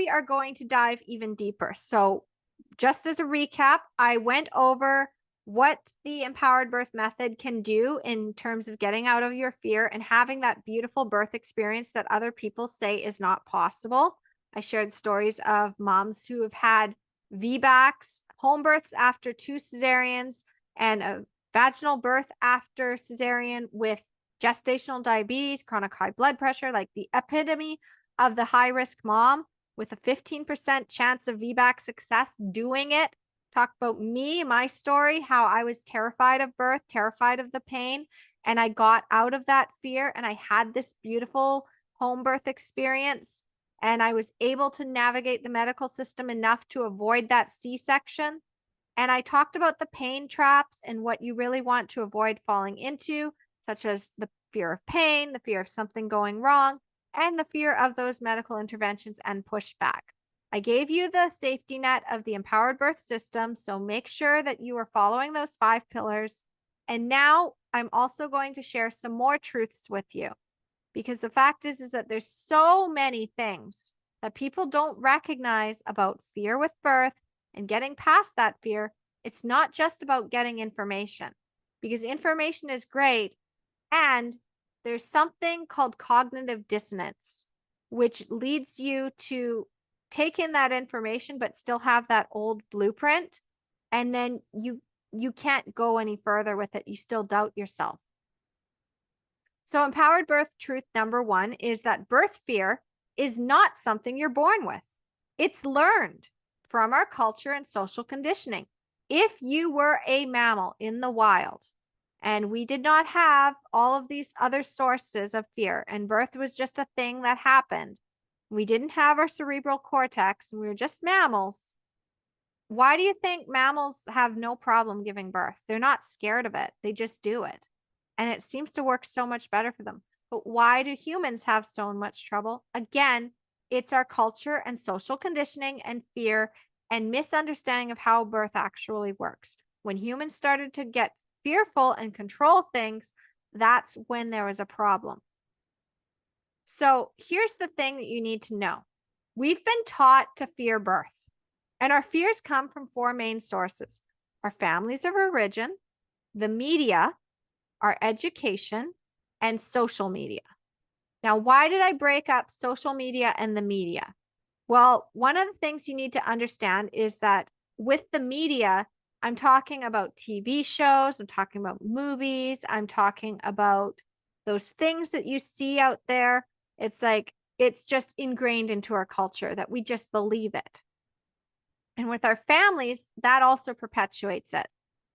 we are going to dive even deeper. So, just as a recap, I went over what the empowered birth method can do in terms of getting out of your fear and having that beautiful birth experience that other people say is not possible. I shared stories of moms who have had VBACs, home births after 2 cesareans, and a vaginal birth after cesarean with gestational diabetes, chronic high blood pressure, like the epitome of the high risk mom with a 15% chance of VBAC success doing it. Talk about me, my story, how I was terrified of birth, terrified of the pain, and I got out of that fear and I had this beautiful home birth experience and I was able to navigate the medical system enough to avoid that C-section. And I talked about the pain traps and what you really want to avoid falling into, such as the fear of pain, the fear of something going wrong, and the fear of those medical interventions and pushback. I gave you the safety net of the empowered birth system, so make sure that you are following those 5 pillars. And now I'm also going to share some more truths with you because the fact is that there's so many things that people don't recognize about fear with birth and getting past that fear. It's not just about getting information because information is great. And there's something called cognitive dissonance, which leads you to take in that information, but still have that old blueprint. And then you can't go any further with it. You still doubt yourself. So empowered birth truth number 1 is that birth fear is not something you're born with. It's learned from our culture and social conditioning. If you were a mammal in the wild and we did not have all of these other sources of fear and birth was just a thing that happened, we didn't have our cerebral cortex and we were just mammals, why do you think mammals have no problem giving birth? They're not scared of it. They just do it. And it seems to work so much better for them. But why do humans have so much trouble? Again, it's our culture and social conditioning and fear and misunderstanding of how birth actually works. When humans started to get fearful and control things, that's when there was a problem. So here's the thing that you need to know. We've been taught to fear birth. And our fears come from 4 main sources: our families of origin, the media, our education, and social media. Now, why did I break up social media and the media? Well, one of the things you need to understand is that with the media, I'm talking about TV shows, I'm talking about movies, I'm talking about those things that you see out there. It's like, it's just ingrained into our culture that we just believe it. And with our families, that also perpetuates it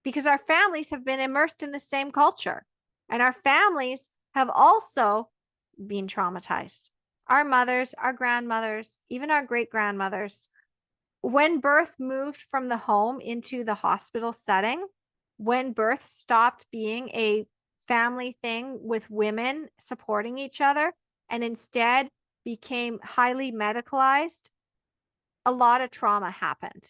because our families have been immersed in the same culture and our families have also been traumatized. Our mothers, our grandmothers, even our great grandmothers, when birth moved from the home into the hospital setting, when birth stopped being a family thing with women supporting each other and instead became highly medicalized, a lot of trauma happened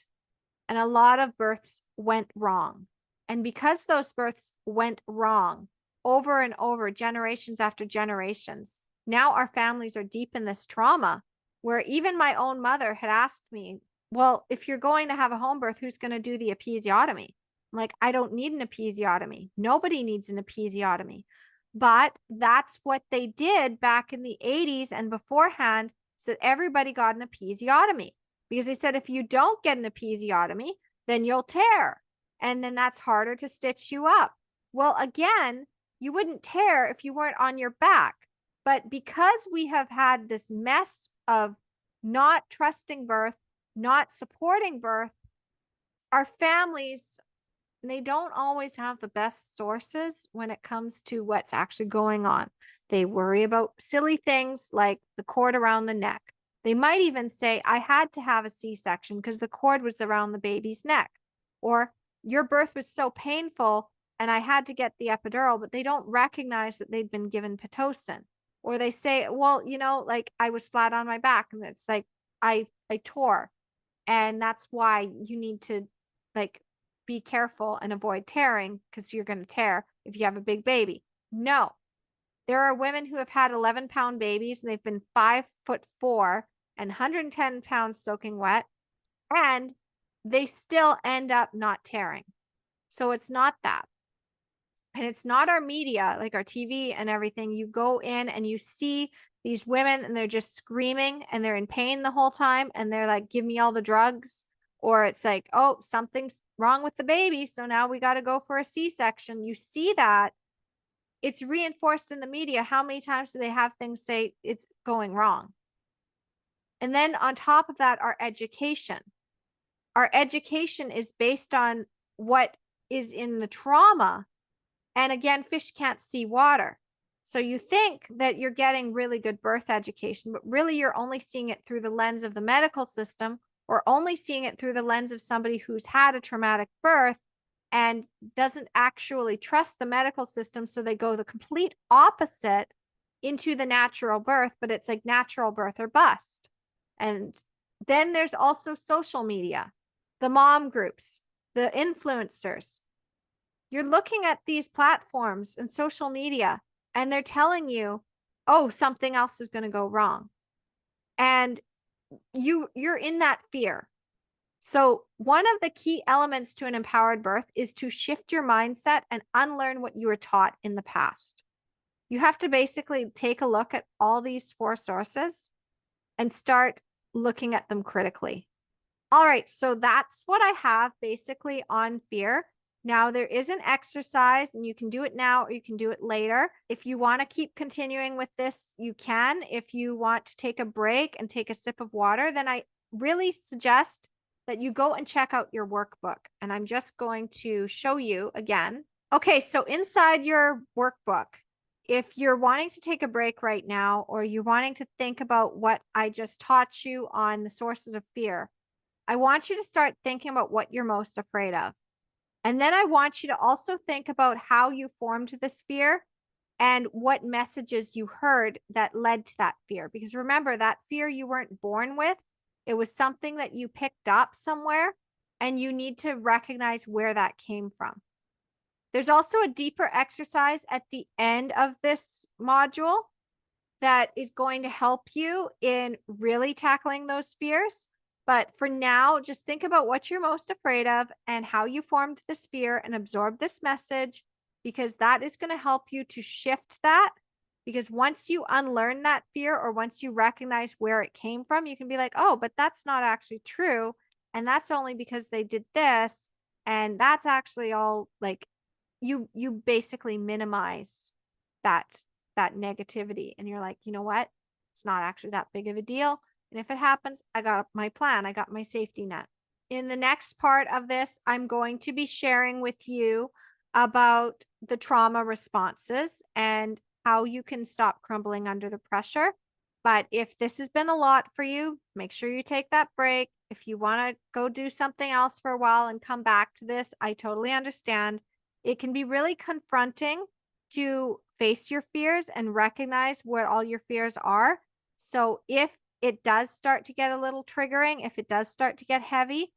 and a lot of births went wrong. And because those births went wrong over and over, generations after generations, now our families are deep in this trauma where even my own mother had asked me, well, if you're going to have a home birth, who's going to do the episiotomy? I'm like, I don't need an episiotomy. Nobody needs an episiotomy. But that's what they did back in the 80s and beforehand, so that everybody got an episiotomy. Because they said, if you don't get an episiotomy, then you'll tear. And then that's harder to stitch you up. Well, again, you wouldn't tear if you weren't on your back. But because we have had this mess of not trusting birth, not supporting birth, our families, they don't always have the best sources when it comes to what's actually going on. They worry about silly things like the cord around the neck. They might even say, I had to have a C-section because the cord was around the baby's neck. Or your birth was so painful and I had to get the epidural, but they don't recognize that they'd been given Pitocin. Or they say, well, like I was flat on my back and it's like I tore. And that's why you need to like be careful and avoid tearing because you're going to tear if you have a big baby. No, there are women who have had 11-pound babies and they've been 5'4" and 110 pounds soaking wet, and they still end up not tearing. So it's not that. And it's not our media, like our TV and everything. You go in and you see these women and they're just screaming and they're in pain the whole time. And they're like, give me all the drugs. Or it's like, oh, something's wrong with the baby. So now we got to go for a C-section. You see that. It's reinforced in the media. How many times do they have things say it's going wrong? And then on top of that, our education. Our education is based on what is in the trauma. And again, fish can't see water. So you think that you're getting really good birth education, but really you're only seeing it through the lens of the medical system, or only seeing it through the lens of somebody who's had a traumatic birth and doesn't actually trust the medical system. So they go the complete opposite into the natural birth, but it's like natural birth or bust. And then there's also social media, the mom groups, the influencers. You're looking at these platforms and social media, and they're telling you, oh, something else is going to go wrong. And you're in that fear. So one of the key elements to an empowered birth is to shift your mindset and unlearn what you were taught in the past. You have to basically take a look at all these 4 sources and start looking at them critically. All right, so that's what I have basically on fear. Now, there is an exercise, and you can do it now or you can do it later. If you want to keep continuing with this, you can. If you want to take a break and take a sip of water, then I really suggest that you go and check out your workbook. And I'm just going to show you again. Okay, so inside your workbook, if you're wanting to take a break right now, or you're wanting to think about what I just taught you on the sources of fear, I want you to start thinking about what you're most afraid of. And then I want you to also think about how you formed this fear and what messages you heard that led to that fear. Because remember, that fear you weren't born with, it was something that you picked up somewhere, and you need to recognize where that came from. There's also a deeper exercise at the end of this module that is going to help you in really tackling those fears. But for now, just think about what you're most afraid of and how you formed this fear and absorb this message, because that is going to help you to shift that. Because once you unlearn that fear, or once you recognize where it came from, you can be like, oh, but that's not actually true. And that's only because they did this. And that's actually all, like, you basically minimize that negativity. And you're like, you know what? It's not actually that big of a deal. And if it happens, I got my plan. I got my safety net. In the next part of this, I'm going to be sharing with you about the trauma responses and how you can stop crumbling under the pressure. But if this has been a lot for you, make sure you take that break. If you want to go do something else for a while and come back to this, I totally understand. It can be really confronting to face your fears and recognize where all your fears are. So if it does start to get a little triggering, if it does start to get heavy,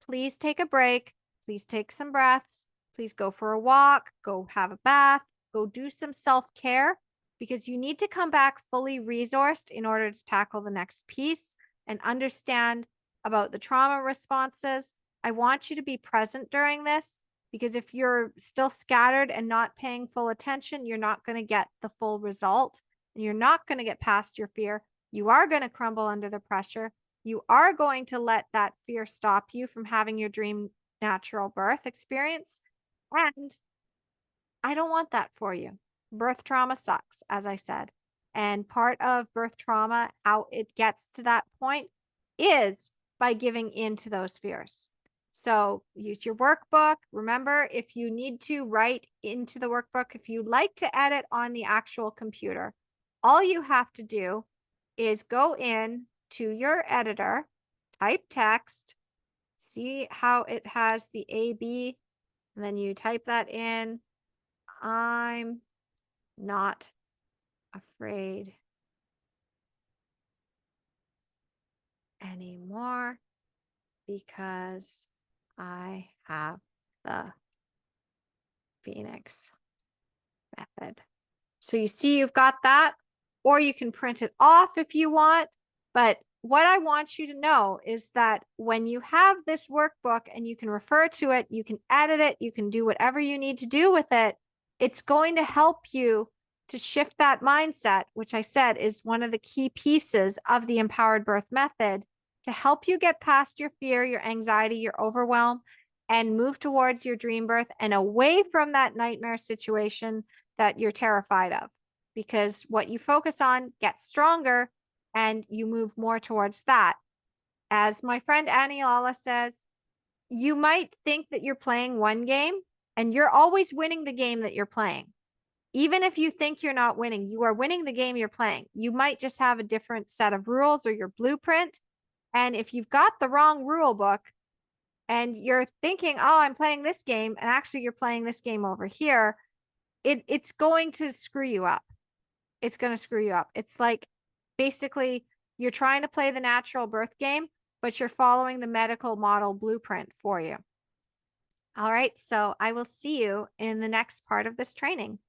please take a break. Please take some breaths. Please go for a walk, go have a bath, go do some self-care, because you need to come back fully resourced in order to tackle the next piece and understand about the trauma responses. I want you to be present during this, because if you're still scattered and not paying full attention, you're not going to get the full result, and you're not going to get past your fear. You are going to crumble under the pressure. You are going to let that fear stop you from having your dream natural birth experience. And I don't want that for you. Birth trauma sucks, as I said. And part of birth trauma, how it gets to that point, is by giving in to those fears. So use your workbook. Remember, if you need to write into the workbook, if you like to edit on the actual computer, all you have to do is go in to your editor, type text, see how it has the AB, and then you type that in. I'm not afraid anymore because I have the Phoenix method. So you see you've got that, or you can print it off if you want, but what I want you to know is that when you have this workbook and you can refer to it, you can edit it, you can do whatever you need to do with it, it's going to help you to shift that mindset, which I said is one of the key pieces of the empowered birth method to help you get past your fear, your anxiety, your overwhelm, and move towards your dream birth and away from that nightmare situation that you're terrified of. Because what you focus on gets stronger and you move more towards that. As my friend Annie Lala says, you might think that you're playing one game and you're always winning the game that you're playing. Even if you think you're not winning, you are winning the game you're playing. You might just have a different set of rules or your blueprint. And if you've got the wrong rule book and you're thinking, oh, I'm playing this game, and actually you're playing this game over here, it's going to screw you up. It's going to screw you up. It's like basically you're trying to play the natural birth game, but you're following the medical model blueprint for you. All right. So I will see you in the next part of this training.